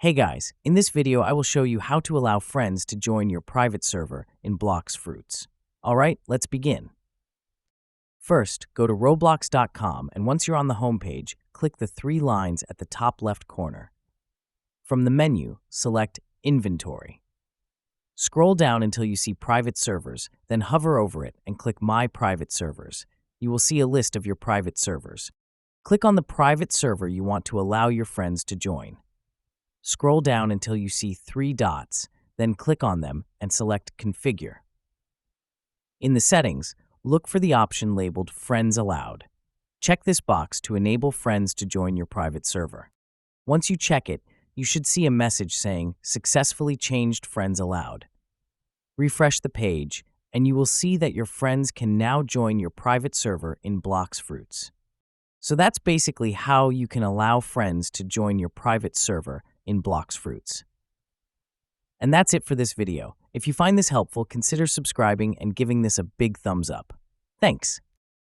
Hey guys, in this video I will show you how to allow friends to join your private server in Blox Fruits. Alright, let's begin. First, go to roblox.com and once you're on the homepage, click the three lines at the top left corner. From the menu, select Inventory. Scroll down until you see Private Servers, then hover over it and click My Private Servers. You will see a list of your private servers. Click on the private server you want to allow your friends to join. Scroll down until you see three dots, then click on them and select Configure. In the settings, look for the option labeled Friends Allowed. Check this box to enable friends to join your private server. Once you check it, you should see a message saying Successfully Changed Friends Allowed. Refresh the page, and you will see that your friends can now join your private server in Blox Fruits. So that's basically how you can allow friends to join your private server in Blox Fruits. And that's it for this video. If you find this helpful, consider subscribing and giving this a big thumbs up. Thanks.